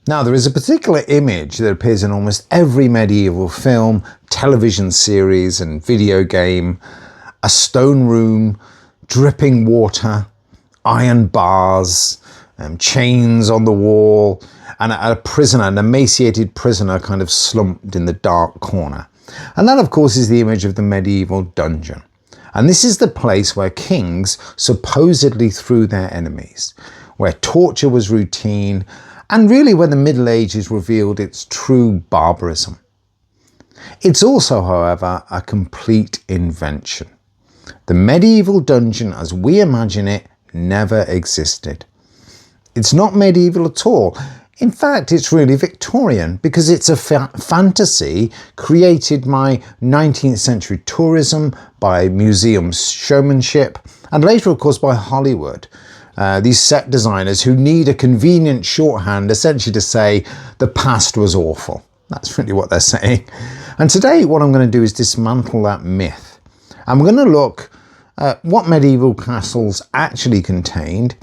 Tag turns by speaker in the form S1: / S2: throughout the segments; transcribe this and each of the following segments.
S1: Now, there is a particular image that appears in almost every medieval film, television series and video game: a stone room, dripping water, iron bars, chains on the wall, and a prisoner, an emaciated prisoner kind of slumped in the dark corner. And that, of course, is the image of the medieval dungeon. And this is the place where kings supposedly threw their enemies, where torture was routine, and really where the Middle Ages revealed its true barbarism. It's also, however, a complete invention. The medieval dungeon, as we imagine it, never existed. It's not medieval at all. In fact, it's really Victorian, because it's a fantasy created by 19th century tourism, by museum showmanship, and later, of course, by Hollywood. These set designers who need a convenient shorthand essentially to say the past was awful. That's really what they're saying. And today what I'm going to do is dismantle that myth. And we're going to look at what medieval castles actually contained,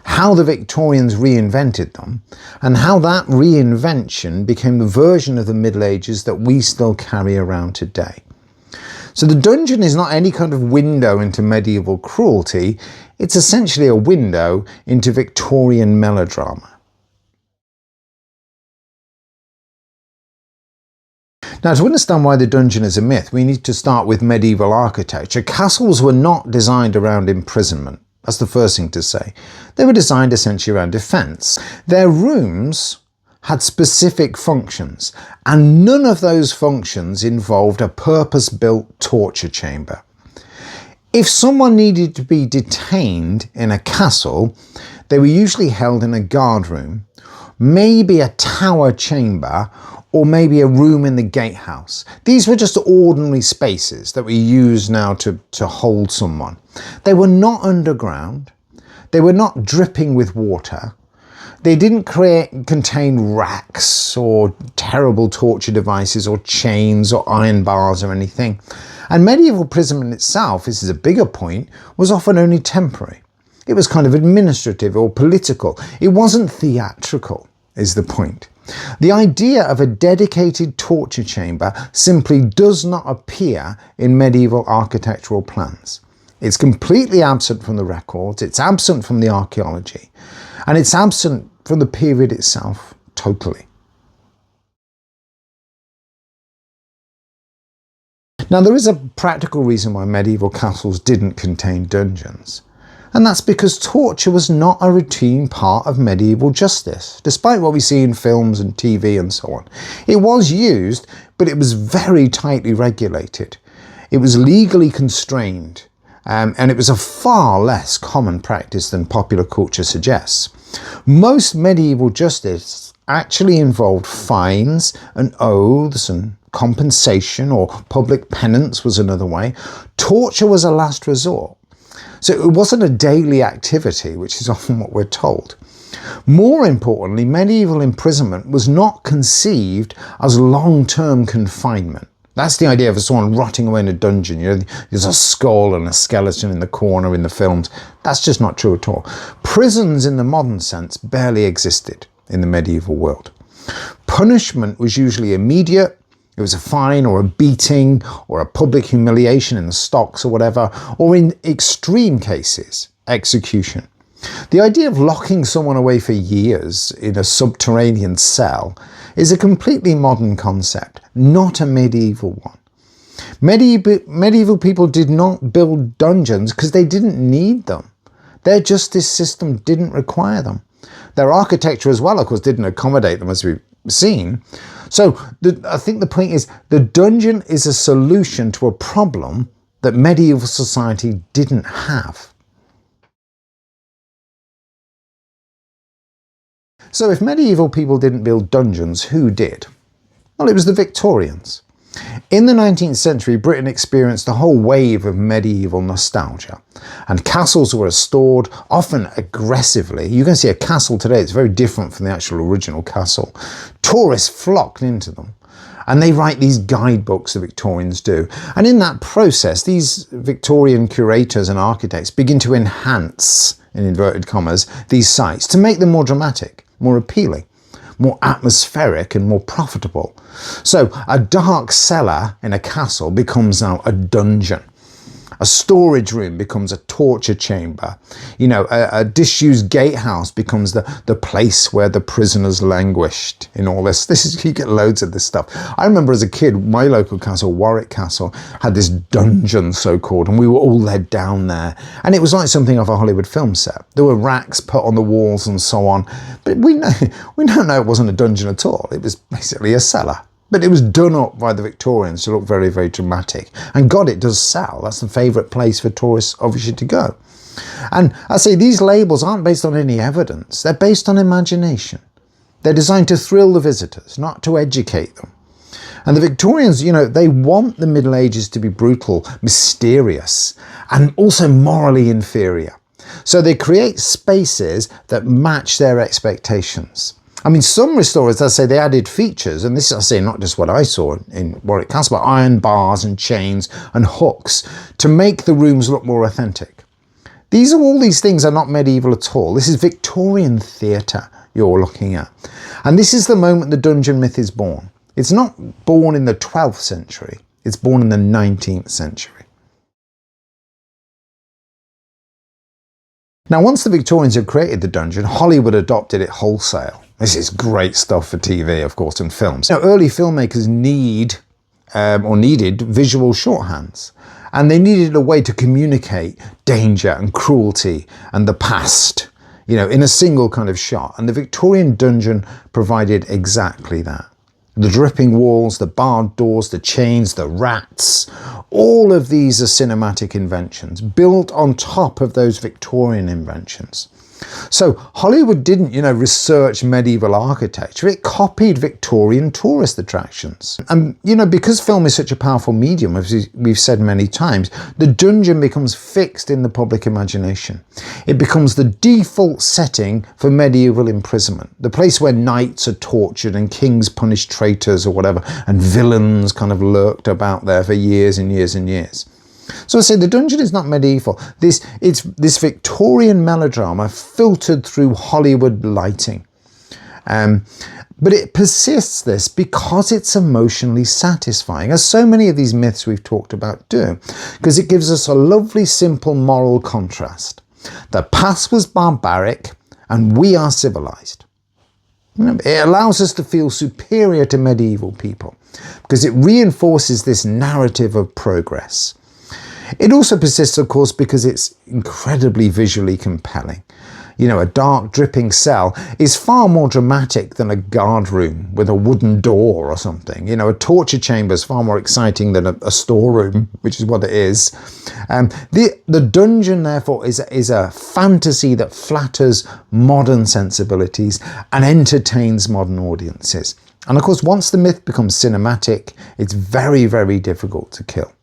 S1: how the Victorians reinvented them, and how that reinvention became the version of the Middle Ages that we still carry around today. So the dungeon is not any kind of window into medieval cruelty. It's essentially a window into Victorian melodrama. Now, to understand why the dungeon is a myth, we need to start with medieval architecture. Castles were not designed around imprisonment. That's the first thing to say. They were designed essentially around defense. Their rooms had specific functions, and none of those functions involved a purpose-built torture chamber. If someone needed to be detained in a castle, they were usually held in a guard room, maybe a tower chamber, or maybe a room in the gatehouse. These were just ordinary spaces that we use now to hold someone. They were not underground. They were not dripping with water. They didn't contain racks or terrible torture devices or chains or iron bars or anything. And medieval imprisonment itself, this is a bigger point, was often only temporary. It was kind of administrative or political. It wasn't theatrical, is the point. The idea of a dedicated torture chamber simply does not appear in medieval architectural plans. It's completely absent from the records, it's absent from the archaeology, and it's absent from the period itself totally. Now, there is a practical reason why medieval castles didn't contain dungeons. And that's because torture was not a routine part of medieval justice, despite what we see in films and TV and so on. It was used, but it was very tightly regulated. It was legally constrained, and it was a far less common practice than popular culture suggests. Most medieval justice actually involved fines and oaths and compensation, or public penance was another way. Torture was a last resort. So it wasn't a daily activity, which is often what we're told. More importantly, medieval imprisonment was not conceived as long-term confinement. That's the idea of someone rotting away in a dungeon. You know, there's a skull and a skeleton in the corner in the films. That's just not true at all. Prisons in the modern sense barely existed in the medieval world. Punishment was usually immediate. It was a fine or a beating or a public humiliation in the stocks or whatever, or in extreme cases, execution. The idea of locking someone away for years in a subterranean cell is a completely modern concept, not a medieval one. Medieval people did not build dungeons because they didn't need them. Their justice system didn't require them. Their architecture as well, of course, didn't accommodate them, as we've seen. So I think the point is the dungeon is a solution to a problem that medieval society didn't have. So if medieval people didn't build dungeons, who did? Well, it was the Victorians. In the 19th century, Britain experienced a whole wave of medieval nostalgia, and castles were restored, often aggressively. You can see a castle today, it's very different from the actual original castle. Tourists flocked into them, and they write these guidebooks, the Victorians do. And in that process, these Victorian curators and architects begin to enhance, in inverted commas, these sites to make them more dramatic, more appealing. more atmospheric and more profitable. So a dark cellar in a castle becomes now a dungeon. A storage room becomes a torture chamber. You know, a disused gatehouse becomes the place where the prisoners languished in all this. You get loads of this stuff. I remember as a kid, my local castle, Warwick Castle, had this dungeon, so-called, and we were all led down there. And it was like something off a Hollywood film set. There were racks put on the walls and so on. But we don't know it wasn't a dungeon at all. It was basically a cellar. But it was done up by the Victorians to look very, very dramatic. And God, it does sell. That's the favourite place for tourists, obviously, to go. And I say these labels aren't based on any evidence. They're based on imagination. They're designed to thrill the visitors, not to educate them. And the Victorians, you know, they want the Middle Ages to be brutal, mysterious, and also morally inferior. So they create spaces that match their expectations. I mean, some restorers, I say, they added features, and this is, I say, not just what I saw in Warwick Castle, but iron bars and chains and hooks to make the rooms look more authentic. All these things are not medieval at all. This is Victorian theatre you're looking at. And this is the moment the dungeon myth is born. It's not born in the 12th century, it's born in the 19th century. Now, once the Victorians had created the dungeon, Hollywood adopted it wholesale. This is great stuff for TV, of course, and films. Now, early filmmakers needed visual shorthands, and they needed a way to communicate danger and cruelty and the past, you know, in a single kind of shot. And the Victorian dungeon provided exactly that. The dripping walls, the barred doors, the chains, the rats, all of these are cinematic inventions built on top of those Victorian inventions. So Hollywood didn't, you know, research medieval architecture. It copied Victorian tourist attractions. And, you know, because film is such a powerful medium, as we've said many times, the dungeon becomes fixed in the public imagination. It becomes the default setting for medieval imprisonment, the place where knights are tortured and kings punished traitors or whatever, and villains kind of lurked about there for years and years and years. So I say the dungeon is not medieval. It's this Victorian melodrama filtered through Hollywood lighting. But it persists this because it's emotionally satisfying, as so many of these myths we've talked about do, because it gives us a lovely, simple moral contrast. The past was barbaric and we are civilized. It allows us to feel superior to medieval people because it reinforces this narrative of progress. It also persists, of course, because it's incredibly visually compelling. You know, a dark, dripping cell is far more dramatic than a guard room with a wooden door or something. You know, a torture chamber is far more exciting than a storeroom, which is what it is. The dungeon, therefore, is a fantasy that flatters modern sensibilities and entertains modern audiences. And of course, once the myth becomes cinematic, it's very, very difficult to kill.